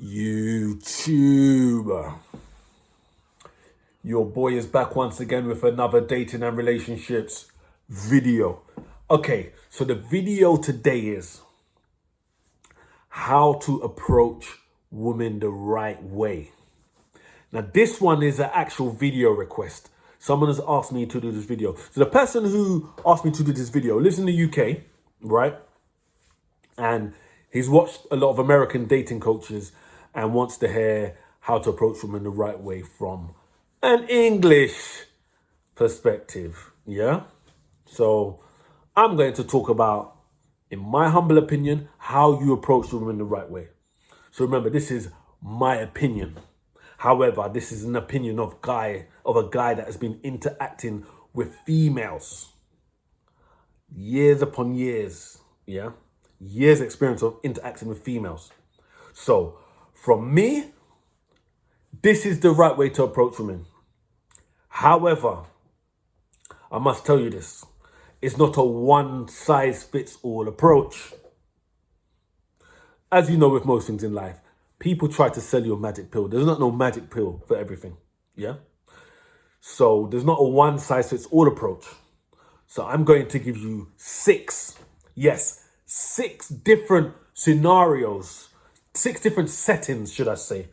YouTube. Your boy is back once again with another dating and relationships video. Okay, so the video today is how to approach women the right way. Now, this one is an actual video request. Someone has asked me to do this video. So the person who asked me to do this video lives in the UK, right? And he's watched a lot of American dating coaches and wants to hear how to approach women the right way from an English perspective, yeah? So I'm going to talk about, in my humble opinion, how you approach women the right way. So remember, this is my opinion. However, this is an opinion of a guy that has been interacting with females years upon years, yeah? Years experience of interacting with females. So from me, this is the right way to approach women. However, I must tell you this, it's not a one-size-fits-all approach. As you know, with most things in life, people try to sell you a magic pill. There's not no magic pill for everything, yeah? So there's not a one-size-fits-all approach. So I'm going to give you six different scenarios, 6 different settings, should I say,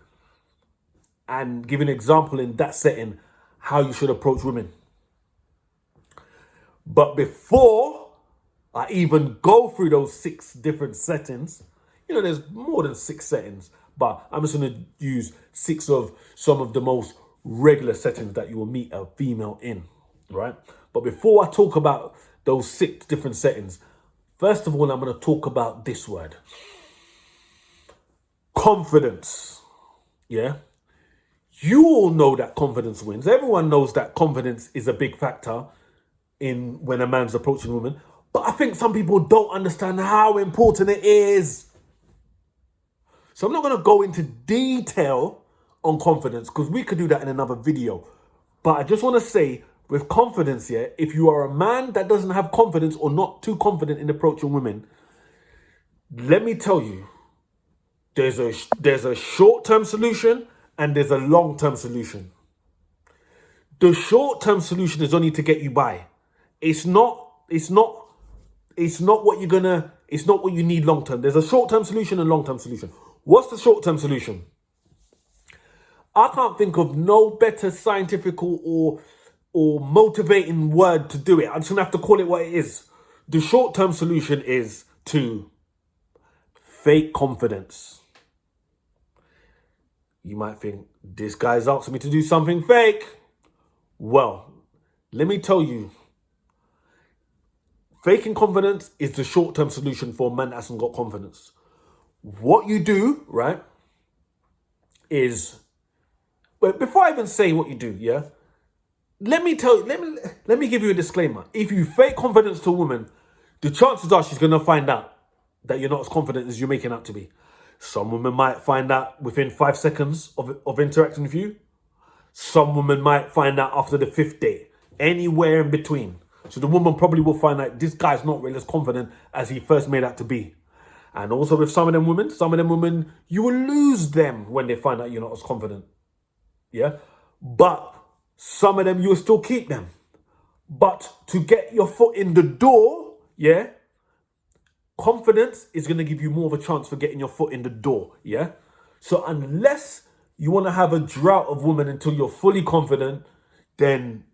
and give an example in that setting how you should approach women. But before I even go through those 6 different settings, there's more than 6 settings, but I'm just going to use 6 of some of the most regular settings that you will meet a female in, right? But before I talk about those 6 different settings, first of all, I'm going to talk about this word. Confidence. Yeah? You all know that confidence wins. Everyone knows that confidence is a big factor in when a man's approaching a woman. But I think some people don't understand how important it is. So I'm not going to go into detail on confidence because we could do that in another video. But I just want to say, with confidence, yeah, if you are a man that doesn't have confidence or not too confident in approaching women, let me tell you, there's a short-term solution and there's a long-term solution. The short-term solution is only to get you by. It's not what you need long-term. There's a short-term solution and long-term solution. What's the short-term solution? I can't think of no better scientific or motivating word to do it. I'm just gonna have to call it what it is. The short-term solution is to fake confidence. You might think, this guy's asking me to do something fake. Well, let me tell you, faking confidence is the short-term solution for a man that hasn't got confidence. What you do, right, is, but before I even say what you do, yeah, let me give you a disclaimer. If you fake confidence to a woman, the chances are she's gonna find out that you're not as confident as you're making out to be. Some women might find out within 5 seconds of interacting with you. Some women might find out after the 5th day, anywhere in between. So the woman probably will find out this guy's not really as confident as he first made out to be. And also with some of them women, you will lose them when they find out you're not as confident. Yeah? But some of them, you will still keep them. But to get your foot in the door, yeah, confidence is going to give you more of a chance for getting your foot in the door, yeah? So unless you want to have a drought of women until you're fully confident, then,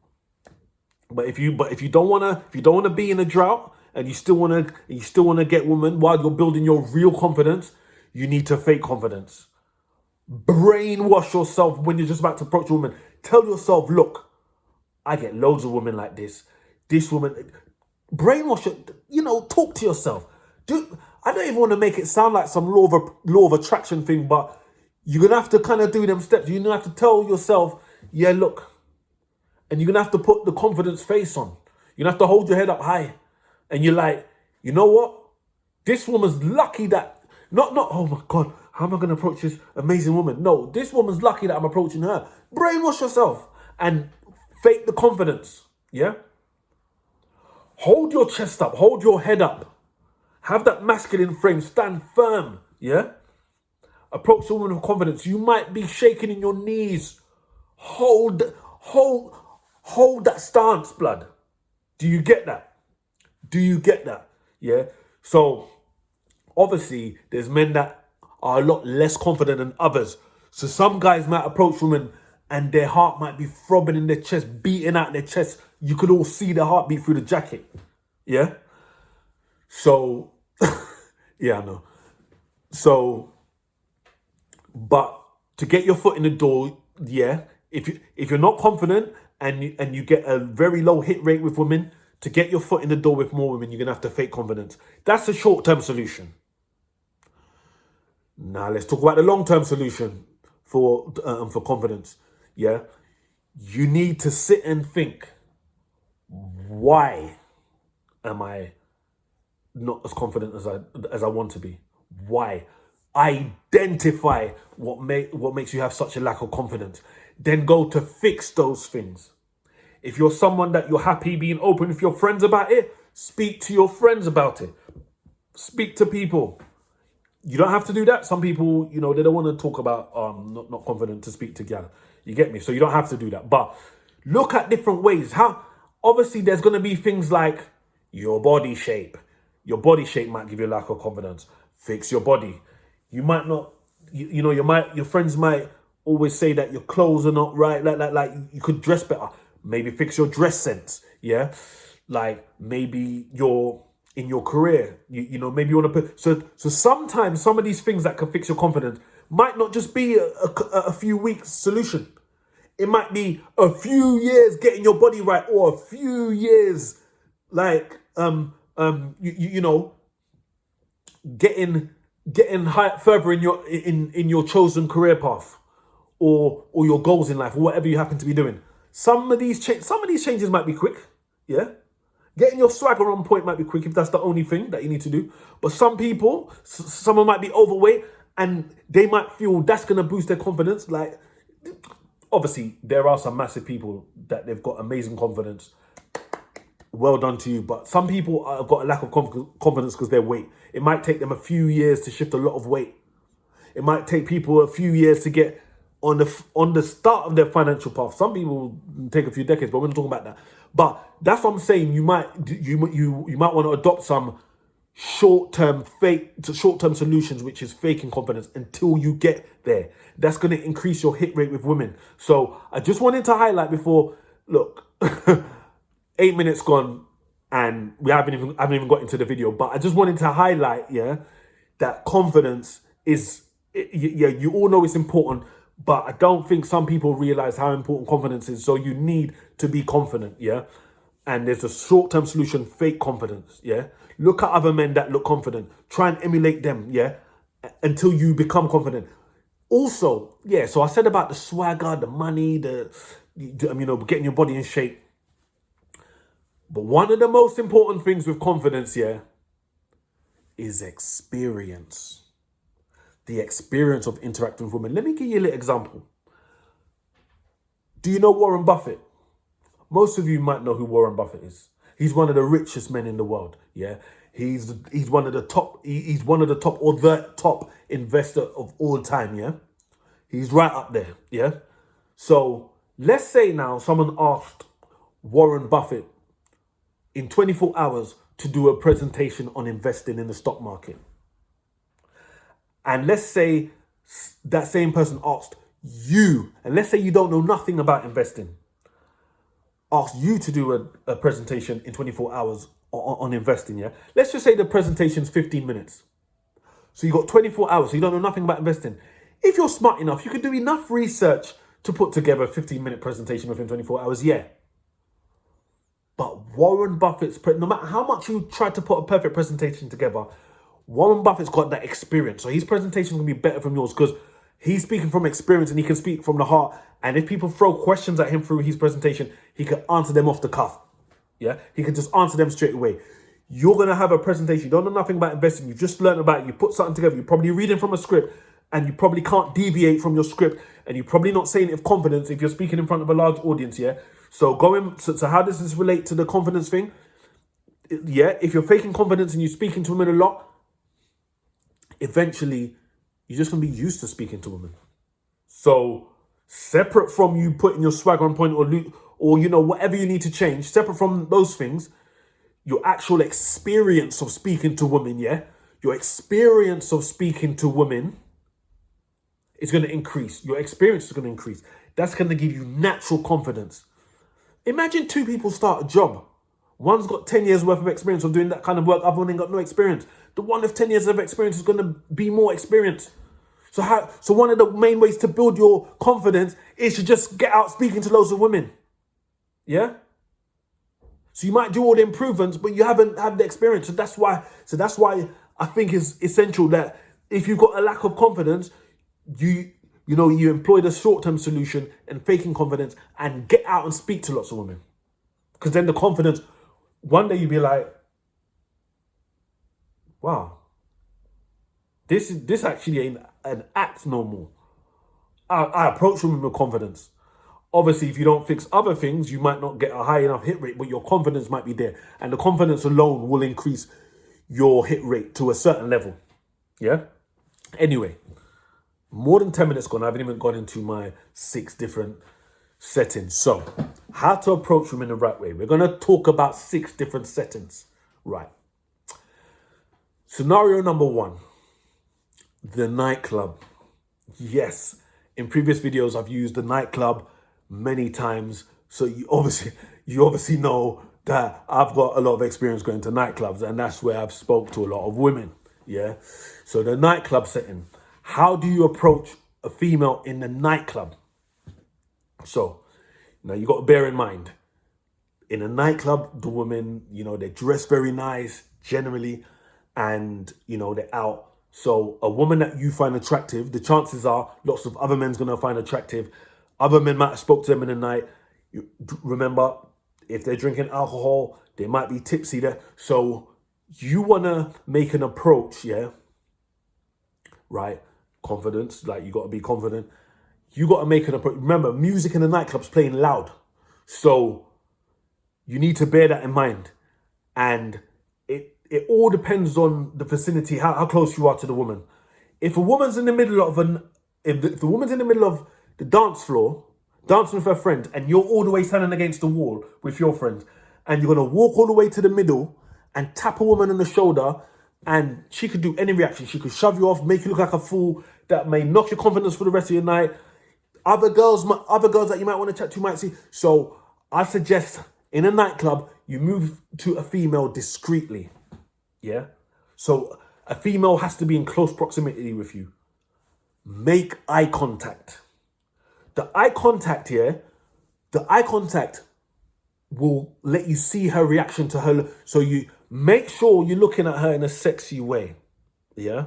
but if you don't want to be in a drought and you still want to get women while you're building your real confidence, you need to fake confidence. Brainwash yourself when you're just about to approach a woman. Tell yourself, look, I get loads of women like this. This woman, brainwash it, talk to yourself. I don't even want to make it sound like some law of attraction thing, but you're going to have to kind of do them steps. You're going to have to tell yourself, yeah, look. And you're going to have to put the confidence face on. You're going to have to hold your head up high. And you're like, you know what? This woman's lucky that, not, oh my God, how am I going to approach this amazing woman? No, this woman's lucky that I'm approaching her. Brainwash yourself and fake the confidence, yeah? Hold your chest up, hold your head up. Have that masculine frame, stand firm, yeah? Approach a woman with confidence. You might be shaking in your knees. Hold that stance, blood. Do you get that? Do you get that? Yeah. So obviously, there's men that are a lot less confident than others. So some guys might approach women and their heart might be throbbing in their chest, beating out their chest. You could all see the heartbeat through the jacket. Yeah. So, yeah, I know. So, but to get your foot in the door, yeah. If you're not confident and you get a very low hit rate with women, to get your foot in the door with more women, you're gonna have to fake confidence. That's a short-term solution. Now let's talk about the long-term solution for confidence. Yeah, you need to sit and think, why am I not as confident as I want to be? Why? Identify what makes you have such a lack of confidence. Then go to fix those things. If you're someone that you're happy being open with your friends about it, speak to your friends about it. Speak to people. You don't have to do that. Some people, they don't want to talk about not confident to speak to gal. You get me? So you don't have to do that. But look at different ways. Obviously there's going to be things like your body shape. Your body shape might give you a lack of confidence. Fix your body. You might not, your friends might always say that your clothes are not right. Like you could dress better. Maybe fix your dress sense. Yeah. Like maybe in your career, maybe you want to put, so sometimes some of these things that can fix your confidence might not just be a few weeks solution. It might be a few years getting your body right, or a few years like getting further in your chosen career path, or your goals in life, or whatever you happen to be doing. Some of these changes might be quick, yeah. Getting your swagger on point might be quick if that's the only thing that you need to do. But some people, someone might be overweight and they might feel that's going to boost their confidence. Like, obviously, there are some massive people that they've got amazing confidence. Well done to you. But some people have got a lack of confidence because they're weight. It might take them a few years to shift a lot of weight. It might take people a few years to get on the start of their financial path. Some people take a few decades, but we're not talking about that. But that's what I'm saying. You might want to adopt some short-term solutions, which is faking confidence until you get there. That's going to increase your hit rate with women. So I just wanted to highlight before. Look, 8 minutes gone, and I haven't even got into the video. But I just wanted to highlight, that confidence is, you all know it's important. But I don't think some people realize how important confidence is. So you need to be confident, yeah? And there's a short-term solution, fake confidence, yeah? Look at other men that look confident. Try and emulate them, yeah? Until you become confident. Also, so I said about the swagger, the money, getting your body in shape. But one of the most important things with confidence, is experience. The experience of interacting with women. Let me give you a little example. Do you know Warren Buffett? Most of you might know who Warren Buffett is. He's one of the richest men in the world. Yeah, he's one of the top. He's one of the top, or the top investor of all time. Yeah, he's right up there. Yeah. So let's say now someone asked Warren Buffett in 24 hours to do a presentation on investing in the stock market. And let's say that same person asked you, and let's say you don't know nothing about investing, asked you to do a presentation in 24 hours on investing, yeah? Let's just say the presentation's 15 minutes. So you got 24 hours, so you don't know nothing about investing. If you're smart enough, you could do enough research to put together a 15-minute presentation within 24 hours, yeah. But Warren Buffett's, no matter how much you try to put a perfect presentation together, Warren Buffett's got that experience. So his presentation can be better from yours because he's speaking from experience and he can speak from the heart. And if people throw questions at him through his presentation, he can answer them off the cuff. Yeah, he can just answer them straight away. You're going to have a presentation. You don't know nothing about investing. You've just learned about it. You put something together. You're probably reading from a script and you probably can't deviate from your script. And you're probably not saying it with confidence if you're speaking in front of a large audience. Yeah. So so how does this relate to the confidence thing? Yeah. If you're faking confidence and you're speaking to women a lot, eventually you're just going to be used to speaking to women. So separate from you putting your swag on point or you know, whatever you need to change, separate from those things, your actual experience of speaking to women, yeah? Your experience of speaking to women is going to increase. Your experience is going to increase. That's going to give you natural confidence. Imagine two people start a job. One's got 10 years worth of experience of doing that kind of work. Other one ain't got no experience. The one with 10 years of experience is going to be more experienced. So one of the main ways to build your confidence is to just get out speaking to loads of women. Yeah? So you might do all the improvements, but you haven't had the experience. So that's why I think it's essential that if you've got a lack of confidence, you employ the short-term solution and faking confidence and get out and speak to lots of women. Because then the confidence, one day you'll be like, wow, this actually ain't an act no more. I approach women with confidence. Obviously, if you don't fix other things, you might not get a high enough hit rate, but your confidence might be there. And the confidence alone will increase your hit rate to a certain level. Yeah? Anyway, more than 10 minutes gone. I haven't even gone into my 6 different settings. So, how to approach women the right way. We're going to talk about 6 different settings. Right. Scenario number 1. The nightclub. Yes. In previous videos, I've used the nightclub many times. So you obviously know that I've got a lot of experience going to nightclubs, and that's where I've spoke to a lot of women. Yeah. So the nightclub setting. How do you approach a female in the nightclub? So now you got to bear in mind, in a nightclub, the women, they dress very nice generally, and they're out. So a woman that you find attractive, the chances are lots of other men's gonna find attractive. Other men might have spoke to them in the night. Remember, if they're drinking alcohol, they might be tipsy there. So you wanna make an approach, yeah? Right? Confidence, like you gotta be confident. You gotta make an approach. Remember, music in the nightclub's playing loud. So you need to bear that in mind. And it all depends on the vicinity, how close you are to the woman. If a woman's in the middle of if the woman's in the middle of the dance floor, dancing with her friend, and you're all the way standing against the wall with your friend, and you're gonna walk all the way to the middle and tap a woman on the shoulder, and she could do any reaction. She could shove you off, make you look like a fool, that may knock your confidence for the rest of your night. Other girls that you might want to chat to might see. So I suggest in a nightclub, you move to a female discreetly. Yeah. So a female has to be in close proximity with you. Make eye contact. The eye contact will let you see her reaction to her. So you make sure you're looking at her in a sexy way. Yeah.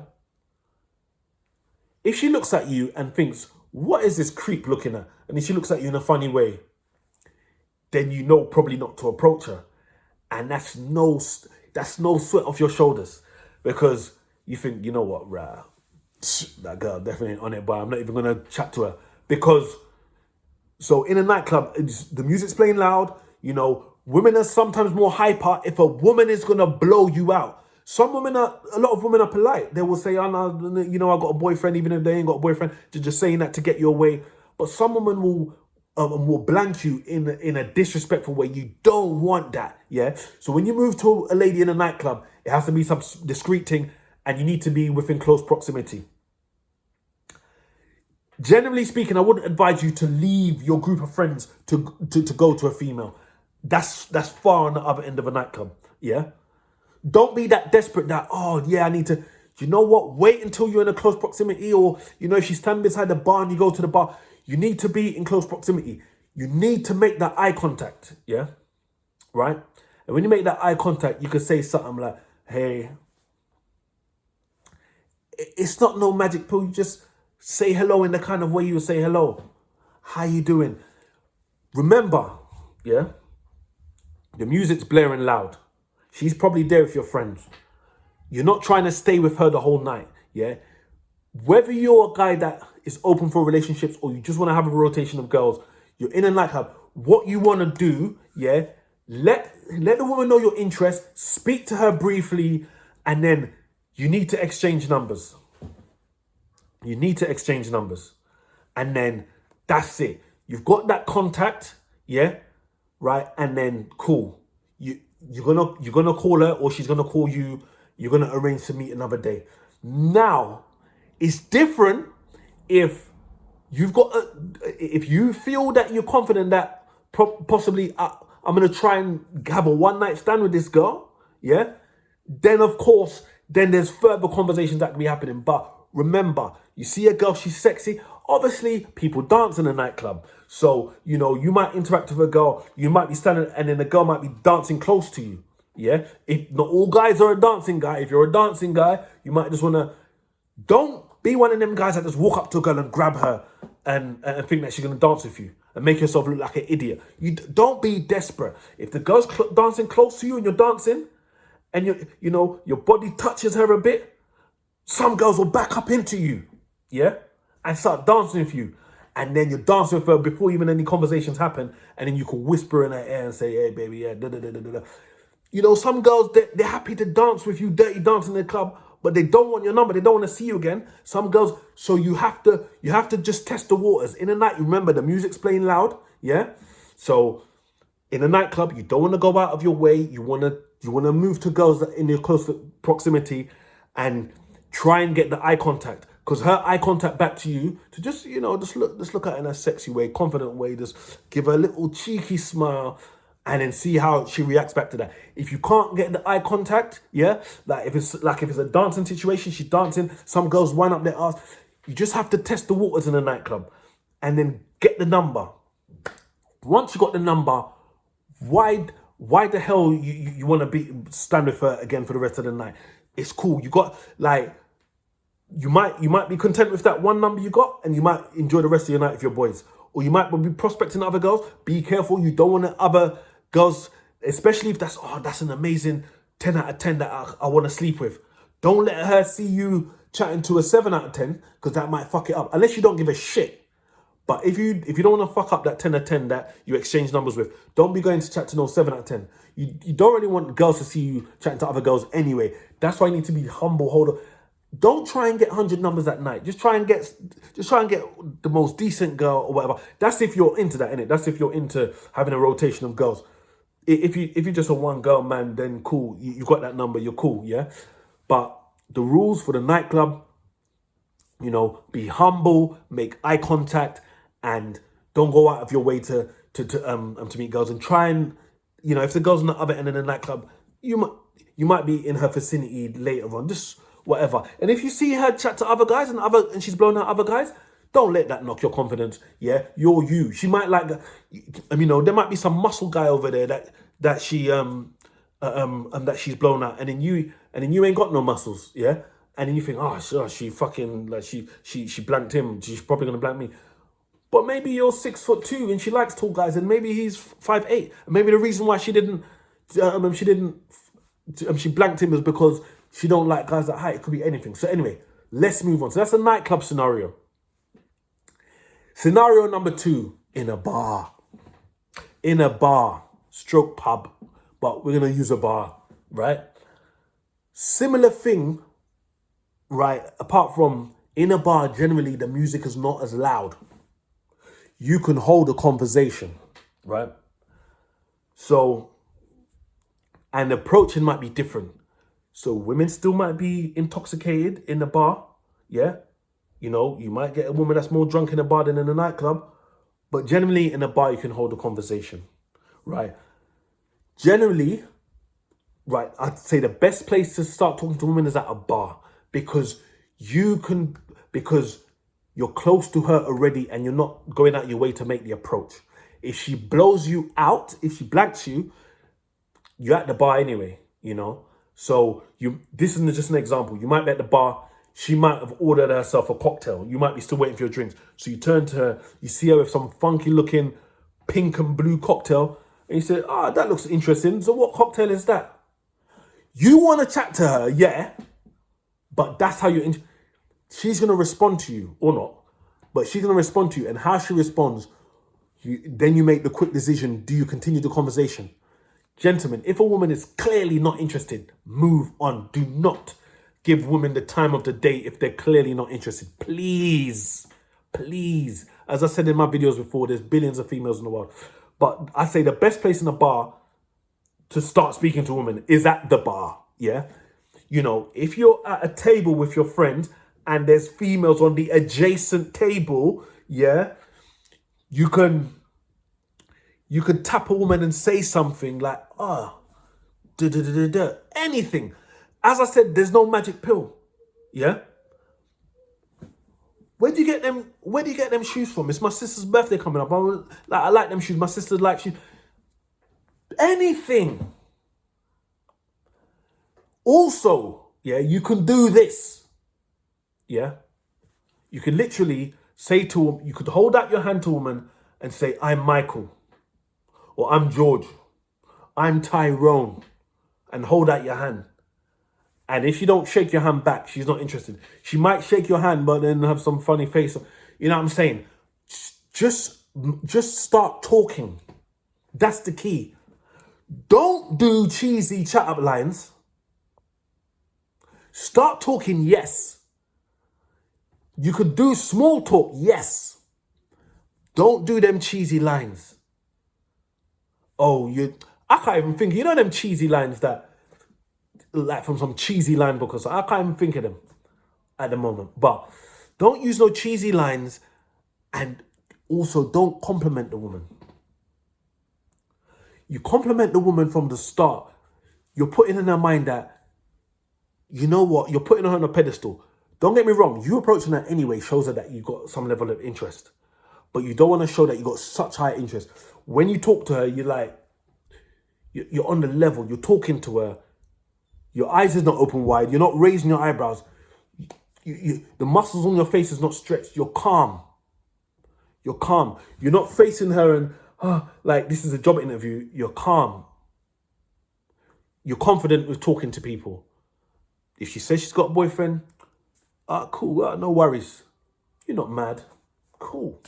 If she looks at you and thinks, what is this creep looking at? And if she looks at you in a funny way, then you know probably not to approach her. And that's no sweat off your shoulders, because you think, you know what, that girl definitely ain't on it, but I'm not even going to chat to her. Because, so in a nightclub, the music's playing loud, women are sometimes more hyper. If a woman is going to blow you out, a lot of women are polite. They will say, oh, no, I got a boyfriend, even if they ain't got a boyfriend, just saying that to get you away. But some women will blank you in a disrespectful way. You don't want that, yeah? So when you move to a lady in a nightclub, it has to be some discreet thing, and you need to be within close proximity. Generally speaking, I wouldn't advise you to leave your group of friends to go to a female. That's far on the other end of a nightclub, yeah? Don't be that desperate that, oh, yeah, I need to, you know what? Wait until you're in a close proximity, or, if she's standing beside the bar and you go to the bar, you need to be in close proximity. You need to make that eye contact, yeah? Right? And when you make that eye contact, you can say something like, hey, it's not no magic pill. You just say hello in the kind of way you would say hello. How you doing? Remember, yeah? The music's blaring loud. She's probably there with your friends. You're not trying to stay with her the whole night, yeah? Whether you're a guy that is open for relationships or you just want to have a rotation of girls, you're in a nightclub, what you want to do, yeah, let the woman know your interest, speak to her briefly, and then you need to exchange numbers. You need to exchange numbers. And then that's it. You've got that contact, yeah, right? And then cool. You're gonna call her or she's gonna call you. You're gonna arrange to meet another day. Now, it's different if you've got if you feel that you're confident that possibly I'm gonna try and have a one night stand with this girl, yeah. Then of course, then there's further conversations that can be happening. But remember, you see a girl, she's sexy. Obviously, people dance in a nightclub. So, you might interact with a girl, you might be standing, and then the girl might be dancing close to you. Yeah? If not all guys are a dancing guy. If you're a dancing guy, you might just want to, don't be one of them guys that just walk up to a girl and grab her and think that she's going to dance with you and make yourself look like an idiot. Don't be desperate. If the girl's dancing close to you and you're dancing, and your body touches her a bit, some girls will back up into you, yeah, and start dancing with you, and then you're dancing with her before even any conversations happen, and then you can whisper in her ear and say, "Hey, baby, yeah, da da da da da." Some girls they're happy to dance with you, dirty dance in the club, but they don't want your number. They don't want to see you again. Some girls, so you have to just test the waters in the night. You remember the music's playing loud, yeah. So in a nightclub, you don't want to go out of your way. You want to move to girls that in your close proximity and try and get the eye contact. Because her eye contact back to you, to just look at her in a sexy way, confident way, just give her a little cheeky smile and then see how she reacts back to that. If you can't get the eye contact, yeah, if it's a dancing situation, she's dancing, some girls wind up their ass, you just have to test the waters in a nightclub and then get the number. Once you got the number, why the hell you want to stand with her again for the rest of the night? It's cool. You got you might be content with that one number you got, and you might enjoy the rest of your night with your boys. Or you might be prospecting other girls. Be careful. You don't want the other girls, especially if that's an amazing 10 out of 10 that I want to sleep with. Don't let her see you chatting to a 7 out of 10, because that might fuck it up. Unless you don't give a shit. But if you don't want to fuck up that 10 out of 10 that you exchange numbers with, don't be going to chat to no 7 out of 10. You don't really want girls to see you chatting to other girls anyway. That's why you need to be humble. Hold on. Don't try and get 100 numbers that night. Just try and get the most decent girl or whatever. That's if you're into that, innit? That's if you're into having a rotation of girls. If you're just a one girl man, then cool. You got that number, you're cool, yeah? But the rules for the nightclub, be humble, make eye contact, and don't go out of your way to meet girls, and try and, if the girl's on the other end of the nightclub, you might be in her vicinity later on, just whatever. And if you see her chat to other guys and she's blown out other guys, don't let that knock your confidence. Yeah, you're you. She might like, there might be some muscle guy over there that she that she's blown out, and then you ain't got no muscles. Yeah, and then you think, she fucking like she blanked him. She's probably gonna blank me. But maybe you're 6'2" and she likes tall guys, and maybe he's 5'8". And maybe the reason why she blanked him is because she don't like guys that height. It could be anything. So anyway, let's move on. So that's a nightclub scenario. Scenario number 2, in a bar. In a bar, stroke pub, but we're going to use a bar, right? Similar thing, right? Apart from in a bar, generally the music is not as loud. You can hold a conversation, right? So, and approaching might be different. So women still might be intoxicated in the bar, yeah? You might get a woman that's more drunk in a bar than in a nightclub, but generally in a bar you can hold a conversation, right? Generally, right, I'd say the best place to start talking to women is at a bar, because you're close to her already and you're not going out your way to make the approach. If she blows you out, if she blanks you, you're at the bar anyway, So this is just an example. You might be at the bar. She might have ordered herself a cocktail. You might be still waiting for your drinks. So you turn to her, you see her with some funky looking pink and blue cocktail, and you say, that looks interesting. So what cocktail is that? You want to chat to her, yeah, but that's how she's going to respond to you or not, but she's going to respond to you, and how she responds, then you make the quick decision. Do you continue the conversation? Gentlemen, if a woman is clearly not interested, move on. Do not give women the time of the day if they're clearly not interested. Please, please. As I said in my videos before, there's billions of females in the world. But I say the best place in a bar to start speaking to women is at the bar, yeah? You know, if you're at a table with your friends and there's females on the adjacent table, yeah, you can tap a woman and say something like, anything. As I said, there's no magic pill, yeah? Where do you get them shoes from? It's my sister's birthday coming up. I like them shoes. My sister likes shoes. Anything. Also, yeah, you can do this. Yeah. You can literally say to them, you could hold out your hand to a woman and say, I'm Michael. Or I'm George. I'm Tyrone. And hold out your hand. And if you don't shake your hand back, she's not interested. She might shake your hand, but then have some funny face. You know what I'm saying? Just start talking. That's the key. Don't do cheesy chat up lines. Start talking, yes. You could do small talk, yes. Don't do them cheesy lines. I can't even think. You know them cheesy lines that, like from some cheesy line book or so. I can't even think of them at the moment. But don't use no cheesy lines, and also don't compliment the woman. You compliment the woman from the start. You're putting in her mind that, you know what, you're putting her on a pedestal. Don't get me wrong, you approaching her anyway shows her that you've got some level of interest. But you don't want to show that you've got such high interest. When you talk to her, you're on the level, you're talking to her. Your eyes is not open wide. You're not raising your eyebrows. The muscles on your face is not stretched. You're calm. You're calm. You're not facing her and, like this is a job interview. You're calm. You're confident with talking to people. If she says she's got a boyfriend, cool, no worries. You're not mad. Cool.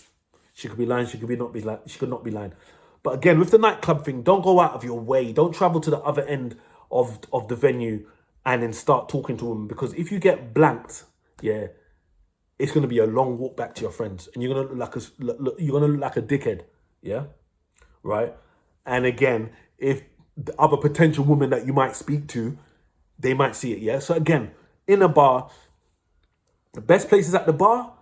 She could be lying. She could not be lying. But again, with the nightclub thing, don't go out of your way. Don't travel to the other end of the venue and then start talking to them, because if you get blanked, yeah, it's gonna be a long walk back to your friends, and you're gonna look like a dickhead, yeah, right? And again, if the other potential woman that you might speak to, they might see it, yeah. So again, in a bar, the best place is at the bar,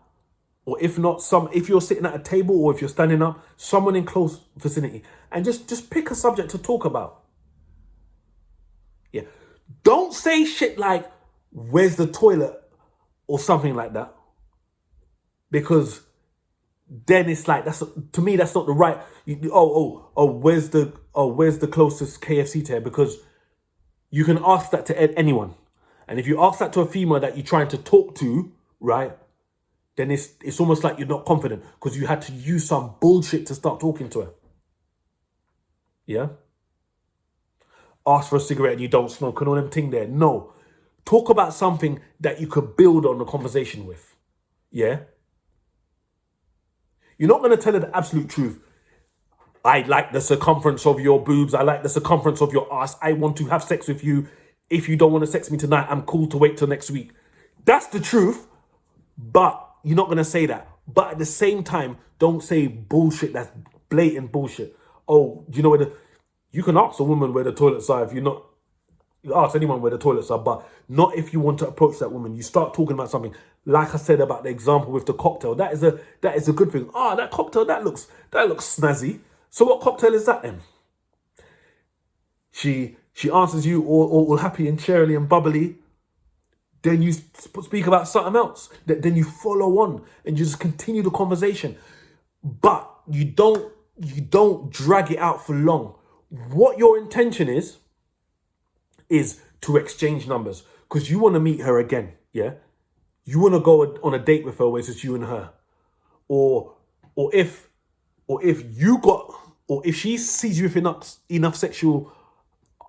or if not, if you're sitting at a table or if you're standing up, someone in close vicinity, and just pick a subject to talk about. Yeah. Don't say shit like, where's the toilet? Or something like that. Because then it's like, to me, that's not the right, where's the closest KFC to here? Because you can ask that to anyone. And if you ask that to a female that you're trying to talk to, right, then it's almost like you're not confident because you had to use some bullshit to start talking to her. Yeah? Ask for a cigarette and you don't smoke and all them thing there. No. Talk about something that you could build on the conversation with. Yeah? You're not going to tell her the absolute truth. I like the circumference of your boobs. I like the circumference of your ass. I want to have sex with you. If you don't want to sex me tonight, I'm cool to wait till next week. That's the truth. But you're not going to say that. But at the same time, don't say bullshit that's blatant bullshit. Oh, do you know you can ask a woman where the toilets are if you're not, you ask anyone where the toilets are, but not if you want to approach that woman. You start talking about something, like I said about the example with the cocktail. That is a good thing. That cocktail, that looks snazzy. So what cocktail is that then? She answers you all happy and cheerily and bubbly. Then you speak about something else. Then you follow on and you just continue the conversation. But you don't drag it out for long. What your intention is to exchange numbers, because you want to meet her again, yeah? You want to go on a date with her where it's just you and her. Or if she sees you with enough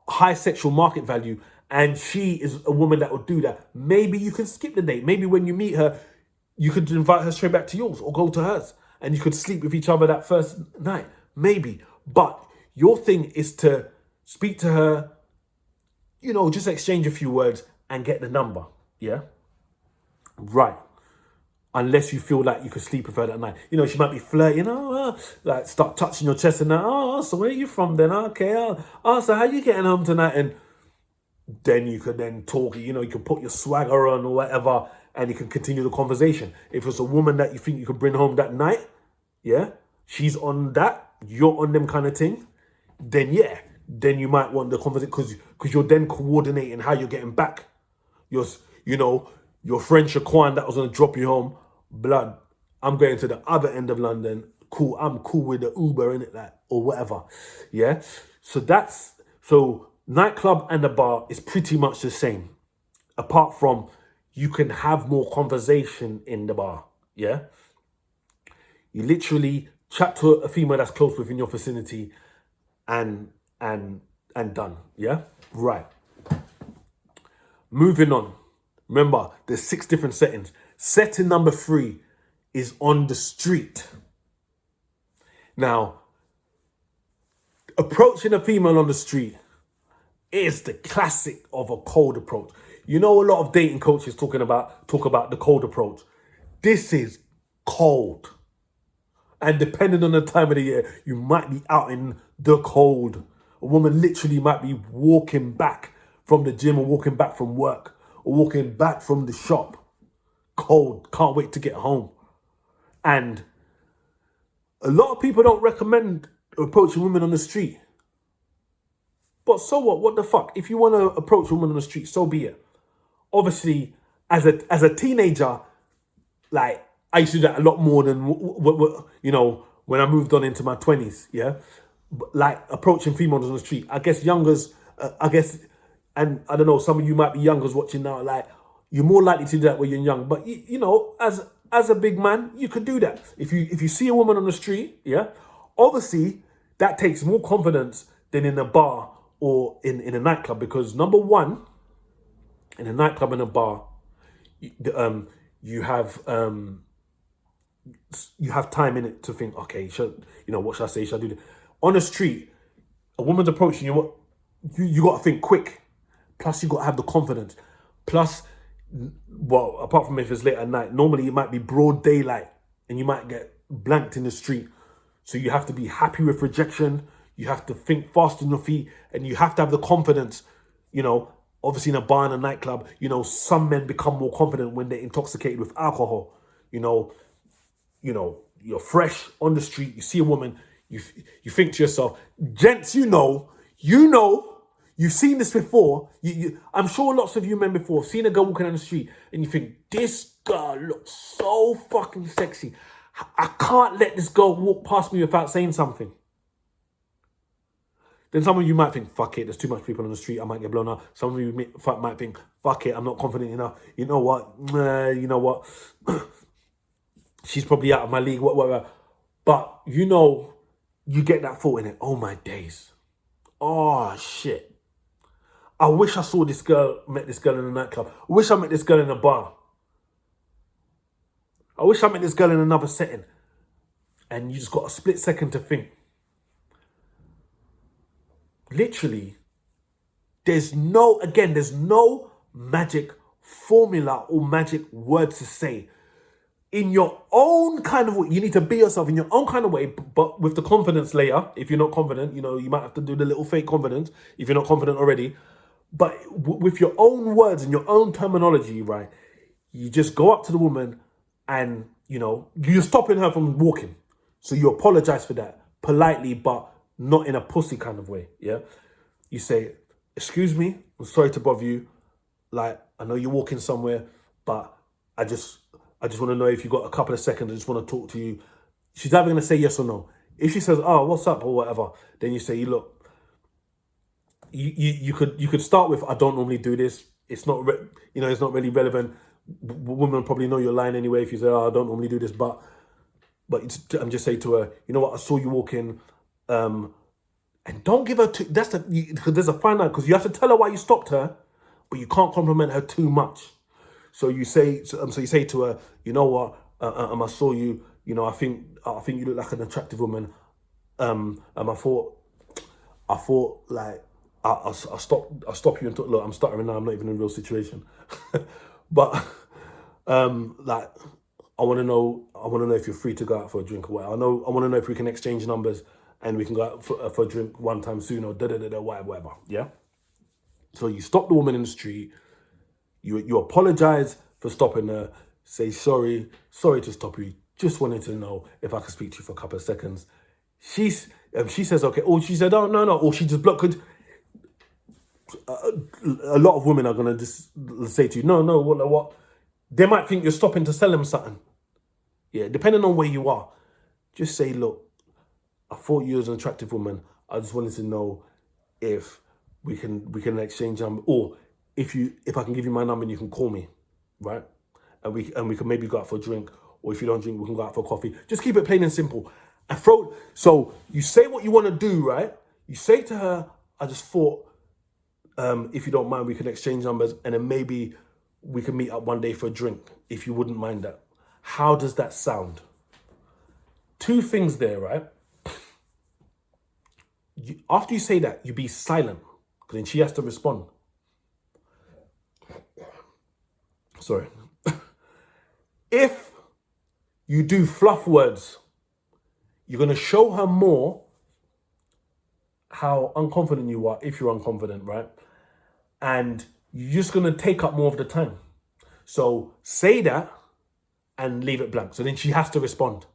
high sexual market value, and she is a woman that would do that, maybe you can skip the date. Maybe when you meet her, you could invite her straight back to yours or go to hers, and you could sleep with each other that first night. Maybe. But your thing is to speak to her, just exchange a few words and get the number. Yeah, right. Unless you feel like you could sleep with her that night. You know, she might be flirting, like start touching your chest and that. Oh, so where are you from then? Okay, so how you getting home tonight? And then you could then talk, you know, you can put your swagger on or whatever, and you can continue the conversation. If it's a woman that you think you could bring home that night, yeah, she's on that, you're on them kind of thing, then yeah, then you might want the conversation because you're then coordinating how you're getting back. Your, you know, your friend Shaquan that was gonna drop you home, blood. I'm going to the other end of London. Cool. I'm cool with the Uber in it, like or whatever. Yeah. So nightclub and the bar is pretty much the same, apart from you can have more conversation in the bar. Yeah. You literally chat to a female that's close within your vicinity, and and done. Yeah. Right. Moving on. Remember, there's 6 different settings. Setting number 3 is on the street. Now, approaching a female on the street is the classic of a cold approach. You know, a lot of dating coaches talk about the cold approach. This is cold. And depending on the time of the year, you might be out in the cold. A woman literally might be walking back from the gym or walking back from work or walking back from the shop. Cold, can't wait to get home. And a lot of people don't recommend approaching women on the street. But so what? What the fuck? If you want to approach a woman on the street, so be it. Obviously, as a teenager, like I used to do that a lot more than you know when I moved on into my 20s. Yeah, but, like approaching females on the street. I guess youngers, and I don't know. Some of you might be youngers watching now. Like you're more likely to do that when you're young. But you know, as a big man, you could do that. If you see a woman on the street, yeah, obviously that takes more confidence than in a bar or in a nightclub, because number one, in a nightclub and a bar, you have time in it to think, okay, what should I say? Should I do this? On the street, a woman's approaching you, you got to think quick. Plus, you got to have the confidence. Plus, well, apart from if it's late at night, normally it might be broad daylight and you might get blanked in the street. So you have to be happy with rejection. You have to think fast on your feet, and you have to have the confidence. You know, obviously in a bar and a nightclub, you know, some men become more confident when they're intoxicated with alcohol. You know, you're fresh on the street. You see a woman, you think to yourself, gents, you've seen this before. I'm sure lots of you men before have seen a girl walking down the street, and you think this girl looks so fucking sexy. I can't let this girl walk past me without saying something. Then some of you might think, fuck it, there's too much people on the street, I might get blown up. Some of you might think, fuck it, I'm not confident enough. You know what? She's probably out of my league, whatever. But you get that thought in it. Oh my days. Oh shit. I wish I met this girl in a nightclub. I wish I met this girl in a bar. I wish I met this girl in another setting. And you just got a split second to think. Literally, there's no magic formula or magic words to say. In your own kind of way, you need to be yourself in your own kind of way, but with the confidence layer. If you're not confident, you might have to do the little fake confidence if you're not confident already. But with your own words and your own terminology, right? You just go up to the woman and, you're stopping her from walking. So you apologize for that politely, but not in a pussy kind of way, yeah? You say, excuse me, I'm sorry to bother you. Like, I know you're walking somewhere, but I just want to know if you got a couple of seconds. I just want to talk to you. She's either going to say yes or no. If she says, oh, what's up or whatever, then you say, look, you could start with, I don't normally do this. It's not, it's not really relevant. Women probably know you're lying anyway if you say, oh, I don't normally do this, but I'm just saying to her, you know what, I saw you walking, and don't give her because there's a fine line, because you have to tell her why you stopped her, but you can't compliment her too much. So you say to her, you know what, I saw you, I think you look like an attractive woman, and I thought like I'll stop you and talk. Look, I'm stuttering now. I'm not even in a real situation, But like, I want to know. I want to know if you're free to go out for a drink or what. I want to know if we can exchange numbers and we can go out for a drink one time soon or da da da da whatever, whatever. Yeah. So you stop the woman in the street. You apologize for stopping her. Say sorry to stop you. Just wanted to know if I could speak to you for a couple of seconds. She says okay. Or she said oh no. Or she just blocked. A lot of women are gonna just say to you no what. They might think you're stopping to sell them something. Yeah, depending on where you are, just say look, I thought you was an attractive woman. I just wanted to know if we can exchange number, or if I can give you my number and you can call me, right? And we can maybe go out for a drink, or if you don't drink, we can go out for coffee. Just keep it plain and simple. And throw. So you say what you want to do, right? You say to her, I just thought, if you don't mind, we can exchange numbers, and then maybe we can meet up one day for a drink, if you wouldn't mind that. How does that sound? Two things there, right? After you say that, you be silent, because then she has to respond. Sorry. If you do fluff words, you're going to show her more how unconfident you are if you're unconfident, right? And you're just going to take up more of the time. So say that and leave it blank. So then she has to respond.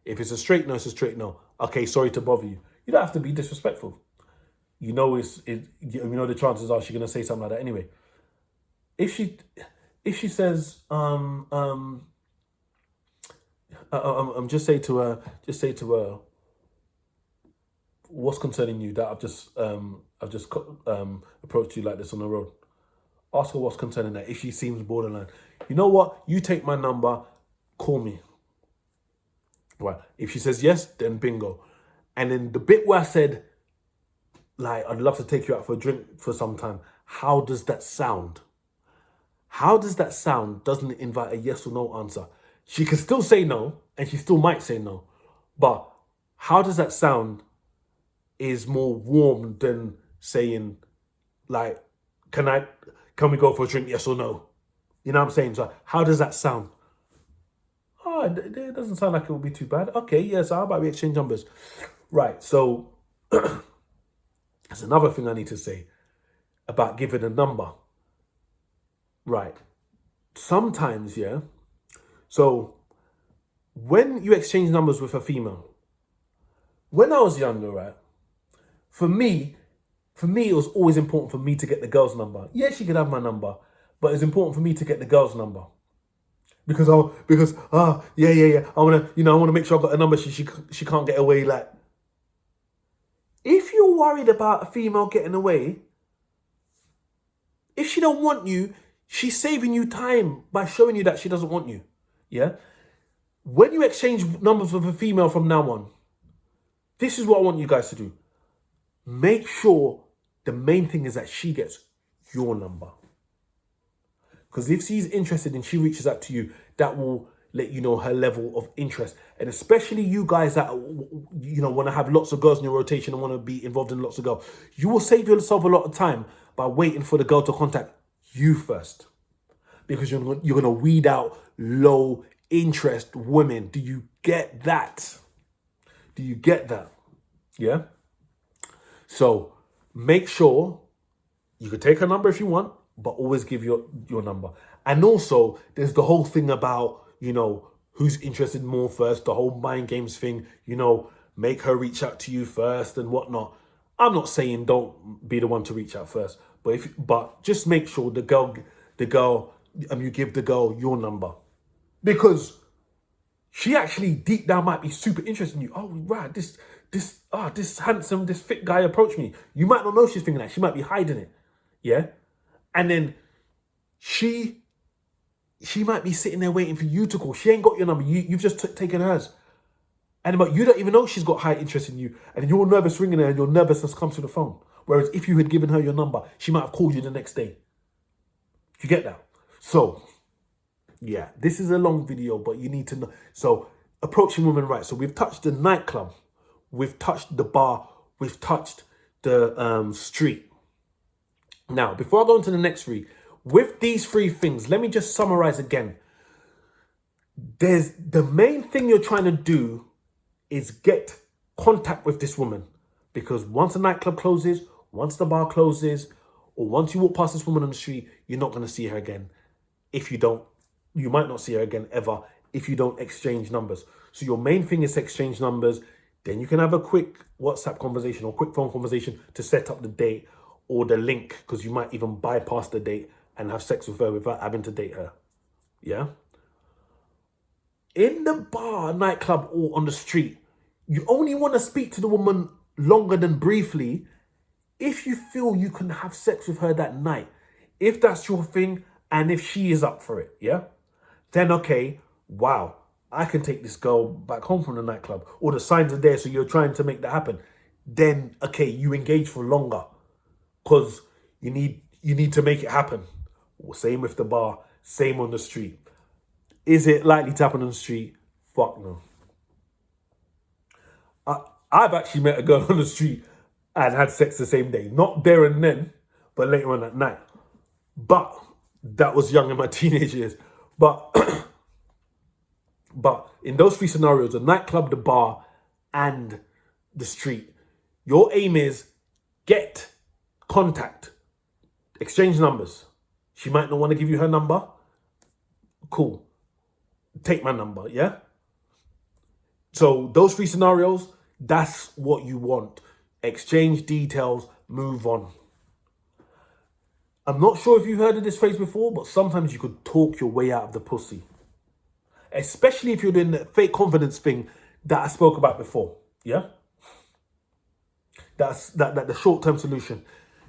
If it's a straight no, it's a straight no. Okay, sorry to bother you. You don't have to be disrespectful. You know the chances are she's gonna say something like that anyway. If she says just say to her, what's concerning you that I've just approached you like this on the road. Ask her what's concerning her. If she seems borderline, you know what? You take my number, call me. Right. If she says yes, then bingo. And then the bit where I said, like, I'd love to take you out for a drink for some time. How does that sound? How does that sound? Doesn't it invite a yes or no answer? She can still say no, and she still might say no. But how does that sound is more warm than saying, like, can we go for a drink, yes or no? You know what I'm saying? So how does that sound? Oh, it doesn't sound like it would be too bad. Okay, yeah, so how about we exchange numbers? Right, so there's another thing I need to say about giving a number. Right. Sometimes, yeah. So when you exchange numbers with a female, when I was younger, right, for me, it was always important for me to get the girl's number. Yeah, she could have my number, but it's important for me to get the girl's number. Because yeah. I wanna make sure I got a number she can't get away. Like, if you're worried about a female getting away, if she don't want you, she's saving you time by showing you that she doesn't want you. Yeah? When you exchange numbers with a female from now on, this is what I want you guys to do. Make sure the main thing is that she gets your number. Because if she's interested and she reaches out to you, that will let you know her level of interest. And especially you guys that want to have lots of girls in your rotation and want to be involved in lots of girls, you will save yourself a lot of time by waiting for the girl to contact you first, because you're going to weed out low interest women. Do you get that? Yeah. So make sure you can take her number if you want, but always give your number. And also, there's the whole thing about, who's interested more first, the whole mind games thing, make her reach out to you first and whatnot. I'm not saying don't be the one to reach out first, but just make sure you give the girl your number. Because she actually deep down might be super interested in you. Oh, right, this handsome, this fit guy approached me. You might not know she's thinking that. She might be hiding it. Yeah? And then she might be sitting there waiting for you to call. She ain't got your number. You've just taken hers. But you don't even know she's got high interest in you. And you're nervous ringing her and your nervousness comes to the phone. Whereas if you had given her your number, she might have called you the next day. You get that? So, yeah, this is a long video, but you need to know. So, approaching women right. So, we've touched the nightclub. We've touched the bar. We've touched the street. Now, before I go into the next three, With these three things, let me just summarize again. There's the main thing you're trying to do is get contact with this woman, because once the nightclub closes, once the bar closes, or once you walk past this woman on the street, you're not going to see her again. If you don't, you might not see her again ever if you don't exchange numbers. So your main thing is to exchange numbers. Then you can have a quick WhatsApp conversation or quick phone conversation to set up the date or the link, because you might even bypass the date and have sex with her without having to date her. Yeah? In the bar, nightclub, or on the street, you only want to speak to the woman longer than briefly if you feel you can have sex with her that night. If that's your thing and if she is up for it, yeah? Then okay, wow, I can take this girl back home from the nightclub, or the signs are there, so you're trying to make that happen. Then okay, you engage for longer because you need to make it happen. Same with the bar, same on the street. Is it likely to happen on the street? Fuck no. I've actually met a girl on the street and had sex the same day. Not there and then, but later on that night. But that was young in my teenage years. But in those three scenarios, the nightclub, the bar, and the street, your aim is get contact, exchange numbers. She might not want to give you her number. Cool. Take my number, yeah? So those three scenarios, that's what you want. Exchange details, move on. I'm not sure if you've heard of this phrase before, but sometimes you could talk your way out of the pussy. Especially if you're doing the fake confidence thing that I spoke about before, yeah? That's the short-term solution.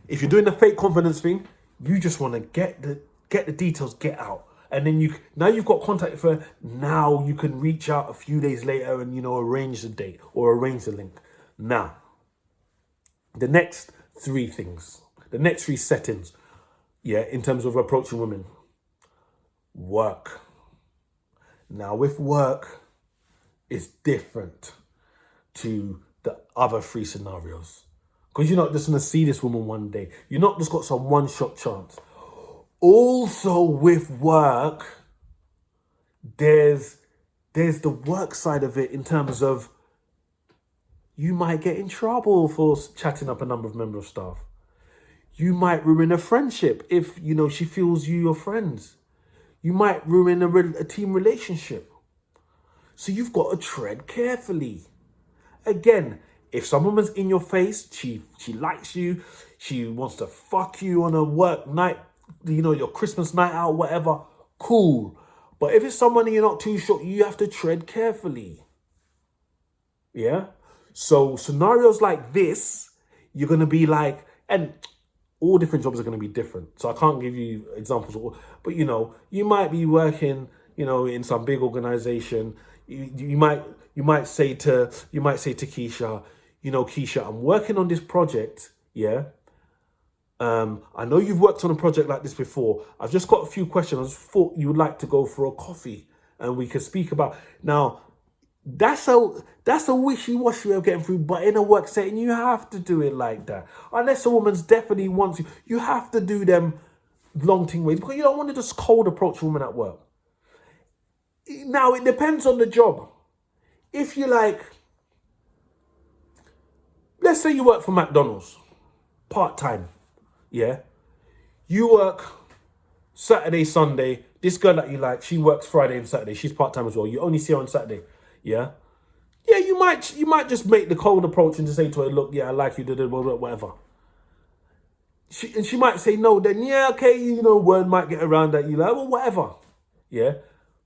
If you're doing the fake confidence thing, you just want to get the details, get out. And then you've got contact with her. Now you can reach out a few days later and, arrange the date or arrange the link. Now, the next three things, the next three settings, yeah, in terms of approaching women. Work. Now, with work, it's different to the other three scenarios. Because you're not just going to see this woman one day. You're not just got some one-shot chance. Also, with work, there's the work side of it, in terms of you might get in trouble for chatting up a number of members of staff. You might ruin a friendship if, she feels you're friends. You might ruin a team relationship. So you've got to tread carefully. Again, if some woman's in your face, she likes you, she wants to fuck you on a work night, your Christmas night out, whatever, cool. But if it's someone you're not too sure, you have to tread carefully. Yeah? So scenarios like this, you're going to be like, and all different jobs are going to be different. So I can't give you examples, but you might be working, in some big organization. You might say to Keisha, Keisha, I'm working on this project, yeah? I know you've worked on a project like this before. I've just got a few questions. I just thought you would like to go for a coffee and we can speak about. Now, that's a wishy-washy way of getting through, but in a work setting, you have to do it like that. Unless a woman's definitely wants you, you have to do them long thing ways, because you don't want to just cold approach a woman at work. Now, it depends on the job. If you let's say you work for McDonald's, part-time, yeah? You work Saturday, Sunday. This girl that you like, she works Friday and Saturday. She's part-time as well. You only see her on Saturday, yeah? Yeah, you might just make the cold approach and just say to her, look, yeah, I like you, whatever. She might say no, then yeah, okay, word might get around that, you like, well, whatever, yeah?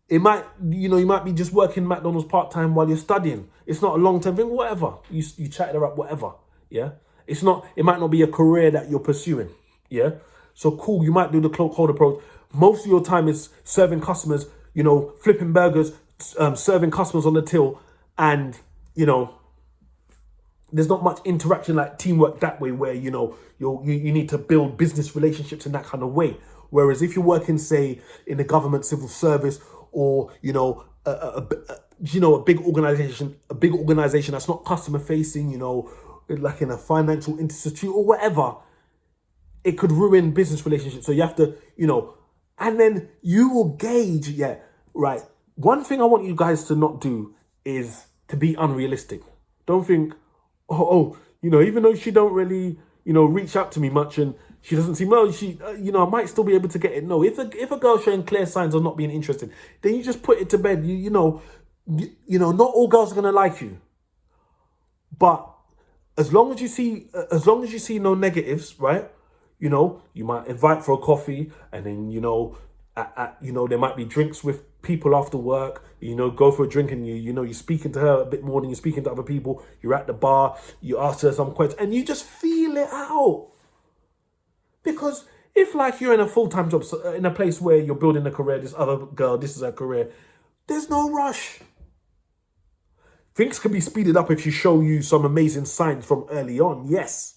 It might, you might be just working McDonald's part-time while you're studying. It's not a long-term thing, whatever. You chat her up, whatever, yeah? It might not be a career that you're pursuing, yeah? So cool, you might do the cold approach. Most of your time is serving customers, flipping burgers, serving customers on the till, and, there's not much interaction like teamwork that way, where, you need to build business relationships in that kind of way. Whereas if you're working, say, in the government civil service, or, a big organization that's not customer facing, like in a financial institute or whatever, it could ruin business relationships. So you have to, and then you will gauge, right. One thing I want you guys to not do is to be unrealistic. Don't think, even though she don't really, reach out to me much and she doesn't seem well, I might still be able to get it. No, if a girl's showing clear signs of not being interested, then you just put it to bed. Not all girls are gonna like you, but as long as you see no negatives, right? You might invite for a coffee, and then there might be drinks with people after work. Go for a drink, and you're speaking to her a bit more than you're speaking to other people. You're at the bar, you ask her some questions, and you just feel it out. Because if like you're in a full-time job, in a place where you're building a career, this other girl, this is her career, there's no rush. Things can be speeded up if she show you some amazing signs from early on, yes.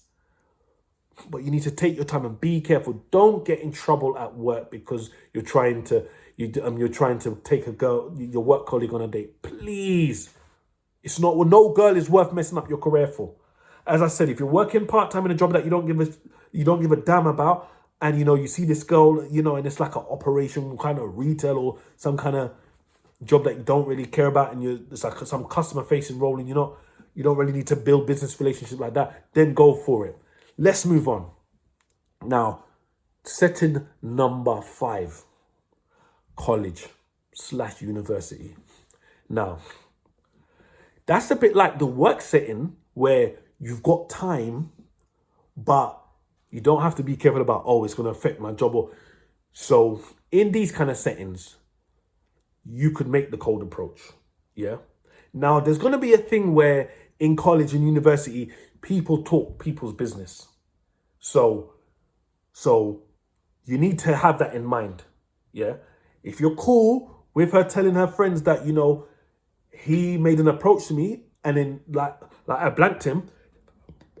But you need to take your time and be careful. Don't get in trouble at work because you're trying to take your work colleague on a date. Please, no girl is worth messing up your career for. As I said, if you're working part-time in a job that you don't give a damn about, and you see this girl, and it's like an operation kind of retail or some kind of job that you don't really care about, and it's like some customer-facing role, and you don't really need to build business relationships like that, then go for it. Let's move on. Now, setting number 5, college/university. Now, that's a bit like the work setting where you've got time, but you don't have to be careful about, it's going to affect my job. So in these kind of settings, you could make the cold approach. Yeah. Now, there's going to be a thing where in college and university, people talk people's business. So you need to have that in mind. Yeah. If you're cool with her telling her friends that, he made an approach to me and then like I blanked him.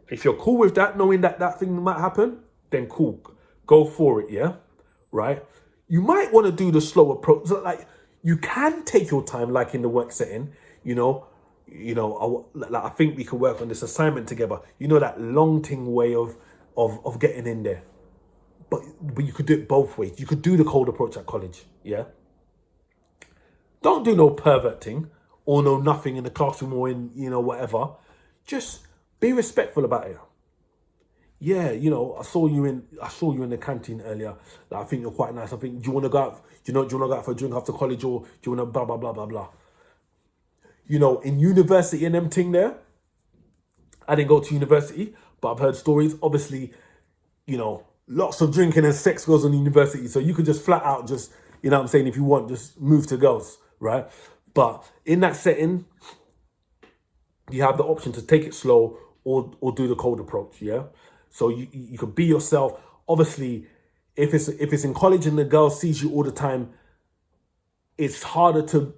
If you're cool with that, knowing that thing might happen, then cool. Go for it. Yeah. Right. You might want to do the slow approach. Like you can take your time, like in the work setting, I think we could work on this assignment together. That long thing way of getting in there. But you could do it both ways. You could do the cold approach at college, yeah? Don't do no pervert thing or no nothing in the classroom or in, whatever. Just be respectful about it. Yeah, I saw you in the canteen earlier. Like, I think you're quite nice. I think, do you want to go out? Do you want to go out for a drink after college, or do you want to blah, blah, blah, blah, blah? In university and them thing there, I didn't go to university, but I've heard stories. Obviously, lots of drinking and sex goes on university. So you could just flat out just, if you want, just move to girls, right? But in that setting, you have the option to take it slow or do the cold approach, yeah? So you could be yourself. Obviously, if it's in college and the girl sees you all the time, it's harder to,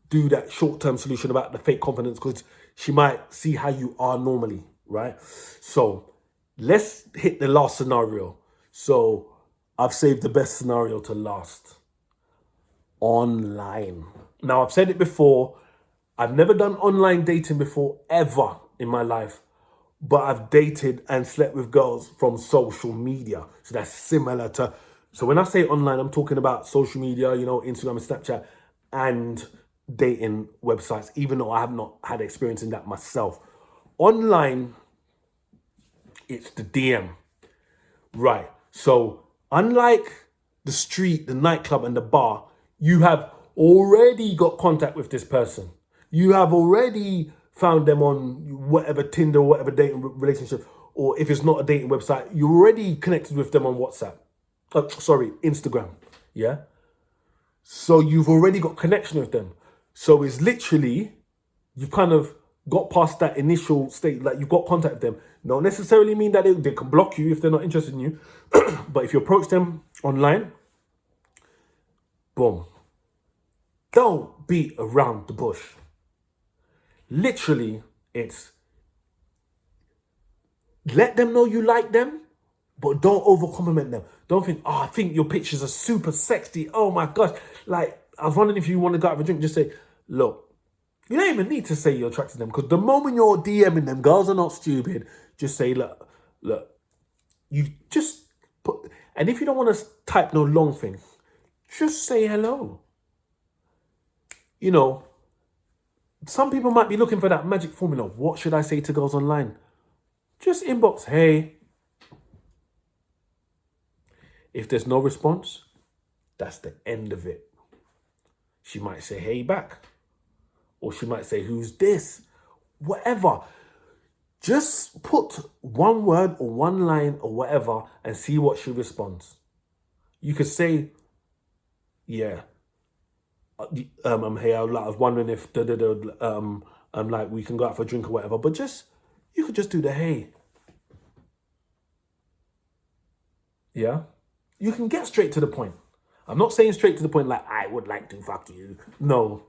do that short-term solution about the fake confidence because she might see how you are normally, right? So let's hit the last scenario. So I've saved the best scenario to last. Online. Now, I've said it before. I've never done online dating before, ever in my life. But I've dated and slept with girls from social media. So that's similar to... So when I say online, I'm talking about social media, Instagram and Snapchat, and dating websites, even though I have not had experience in that myself. Online, it's the DM. Right. So unlike the street, the nightclub and the bar, you have already got contact with this person. You have already found them on whatever Tinder, whatever dating relationship, or if it's not a dating website, you're already connected with them on WhatsApp. Instagram. Yeah. So you've already got connection with them. So it's literally, you've kind of got past that initial state, like you've got contact with them. Don't necessarily mean that they can block you if they're not interested in you. But if you approach them online, boom. Don't beat around the bush. Literally, it's let them know you like them, but don't over-compliment them. Don't think, I think your pictures are super sexy. Oh my gosh. Like, I was wondering if you want to go out for a drink, just say, look, you don't even need to say you're attracted to them, because the moment you're DMing them, girls are not stupid. Just say, look, You just put, and if you don't want to type no long thing, just say hello. You know, some people might be looking for that magic formula. What should I say to girls online? Just inbox, hey. If there's no response, that's the end of it. She might say, hey, back. Or she might say, who's this? Whatever. Just put one word or one line or whatever and see what she responds. You could say, yeah, hey, I was wondering if like we can go out for a drink or whatever. But you could just do the hey. Yeah, you can get straight to the point. I'm not saying straight to the point like I would like to fuck you. No,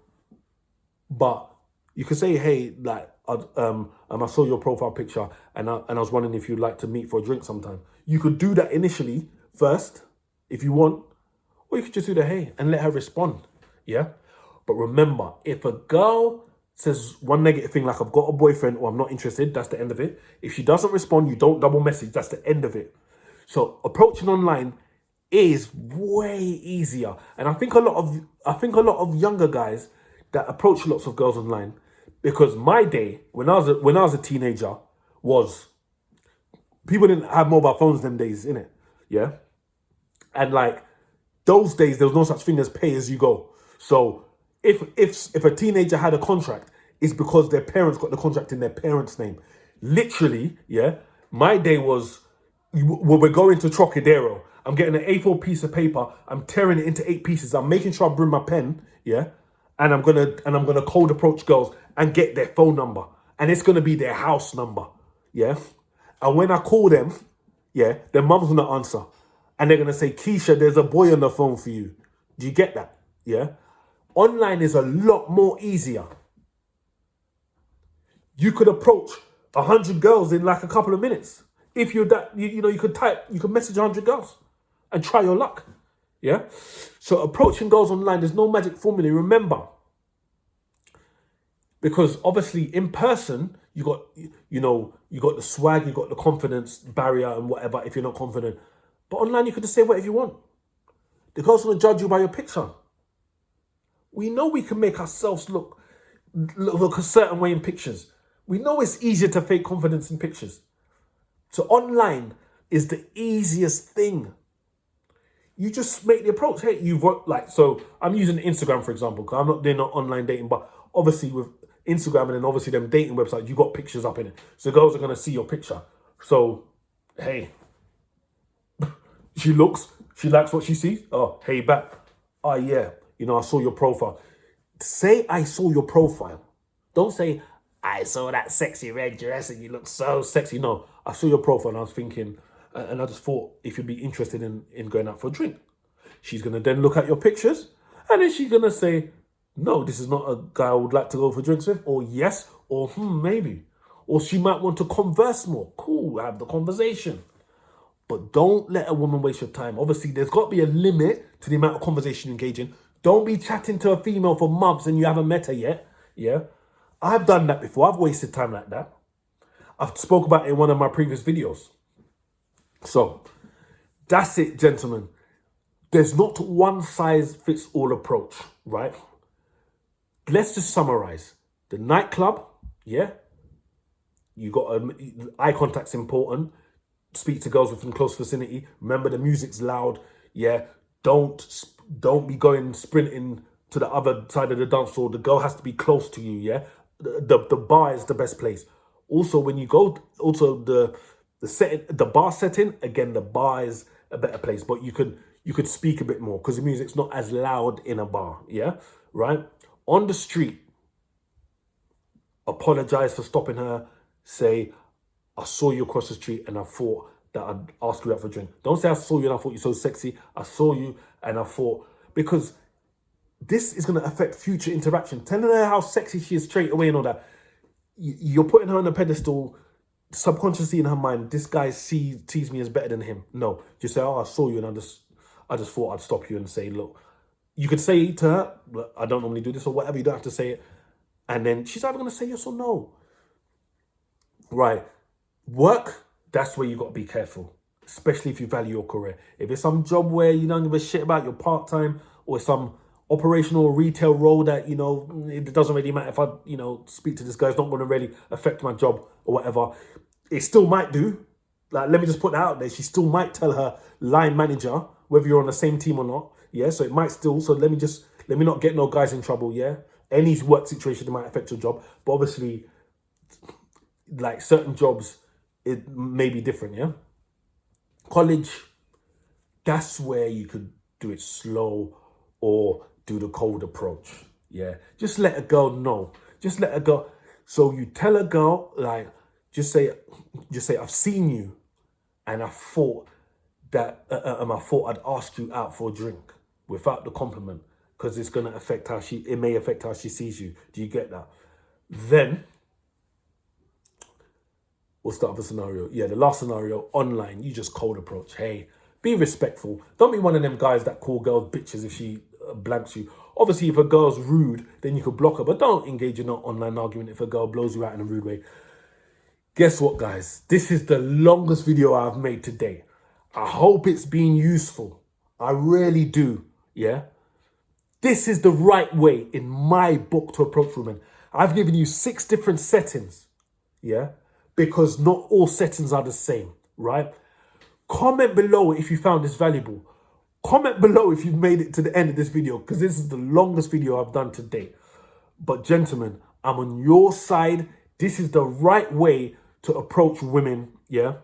but you could say, hey, like, I saw your profile picture and I was wondering if you'd like to meet for a drink sometime. You could do that initially first, if you want, or you could just do the hey and let her respond. Yeah. But remember, if a girl says one negative thing like I've got a boyfriend or I'm not interested, that's the end of it. If she doesn't respond, you don't double message, that's the end of it. So approaching online is way easier. And I think a lot of younger guys that approach lots of girls online, because my day when I was a teenager was people didn't have mobile phones them days, innit? Yeah. And like those days there was no such thing as pay as you go. So if a teenager had a contract, it's because their parents got the contract in their parents' name. Literally, yeah. My day was we're going to Trocadero. I'm getting an A4 piece of paper. I'm tearing it into 8 pieces. I'm making sure I bring my pen, yeah, and I'm gonna cold approach girls and get their phone number, and it's gonna be their house number, yeah. And when I call them, yeah, their mum's gonna answer, and they're gonna say, Keisha, there's a boy on the phone for you. Do you get that? Yeah. Online is a lot more easier. You could approach 100 girls in like a couple of minutes. If you're that, you could message 100 girls and try your luck. Yeah. So approaching girls online, there's no magic formula. Remember, because obviously in person, you got the swag, you got the confidence barrier and whatever if you're not confident. But online, you could just say whatever you want. The girls want to judge you by your picture. We know we can make ourselves look a certain way in pictures. We know it's easier to fake confidence in pictures. So online is the easiest thing. You just make the approach. Hey, so I'm using Instagram, for example, because I'm not doing online dating, but obviously with Instagram and then obviously them dating websites, you got pictures up in it. So girls are going to see your picture. So, hey, she likes what she sees. Oh, hey, back. Oh, yeah, I saw your profile. Say, I saw your profile. Don't say, I saw that sexy red dress and you look so sexy. No, I saw your profile and I was thinking, and I just thought if you'd be interested in going out for a drink. She's going to then look at your pictures and then she's going to say, no, this is not a guy I would like to go for drinks with, or yes, or maybe. Or she might want to converse more. Cool, have the conversation. But don't let a woman waste your time. Obviously, there's got to be a limit to the amount of conversation you engage in. Don't be chatting to a female for months and you haven't met her yet. Yeah. I've done that before. I've wasted time like that. I've spoke about it in one of my previous videos. So that's it, gentlemen. There's not one size fits all approach, right? Let's just summarize. The nightclub, yeah. You got eye contact's important. Speak to girls within close vicinity. Remember, the music's loud. Yeah, don't be going sprinting to the other side of the dance floor. The girl has to be close to you. Yeah, the bar is the best place. Also, when you go, the bar setting again, the bar is a better place. But you could speak a bit more because the music's not as loud in a bar. Yeah, right. On the street, apologize for stopping her. Say, I saw you across the street and I thought that I'd ask you out for a drink. Don't say I saw you and I thought you're so sexy. I saw you and I thought, because this is going to affect future interaction. Telling her how sexy she is straight away and all that. You're putting her on a pedestal, subconsciously in her mind, this guy sees me as better than him. No, just say, oh, I saw you and I just thought I'd stop you and say, look, you could say to her, I don't normally do this or whatever. You don't have to say it. And then she's either going to say yes or no. Right. Work, that's where you got to be careful. especially if you value your career. If it's some job where you don't give a shit about your part-time, or some operational retail role that, you know, it doesn't really matter if I, you know, speak to this guy, it's not going to really affect my job or whatever. It still might do. Like, let me just put that out there. She still might tell her line manager, whether you're on the same team or not. Yeah, so it might still. So let me not get no guys in trouble. Yeah, any work situation that might affect your job, but obviously, like certain jobs, it may be different. Yeah, college, that's where you could do it slow or do the cold approach. Yeah, just let a girl know. Just let a girl. So you tell a girl, like, just say, I've seen you, and I thought that I thought I'd ask you out for a drink without the compliment, because it's gonna affect how it may affect how she sees you. Do you get that? Then, what's the other scenario? Yeah, the last scenario, online, you just cold approach. Hey, be respectful. Don't be one of them guys that call girls bitches if she blanks you. Obviously, if a girl's rude, then you could block her, but don't engage in an online argument if a girl blows you out in a rude way. Guess what, guys? This is the longest video I've made today. I hope it's been useful. I really do, yeah? This is the right way, in my book, to approach women. I've given you 6 different settings, yeah? Because not all settings are the same, right? Comment below if you found this valuable. Comment below if you've made it to the end of this video, because this is the longest video I've done to date. But gentlemen, I'm on your side. This is the right way to approach women, yeah?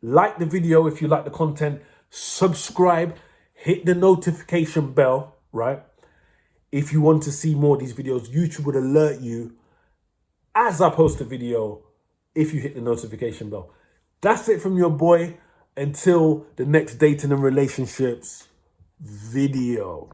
Like the video if you like the content. Subscribe. Hit the notification bell, right? If you want to see more of these videos, YouTube would alert you as I post a video if you hit the notification bell. That's it from your boy. Until the next dating and relationships video.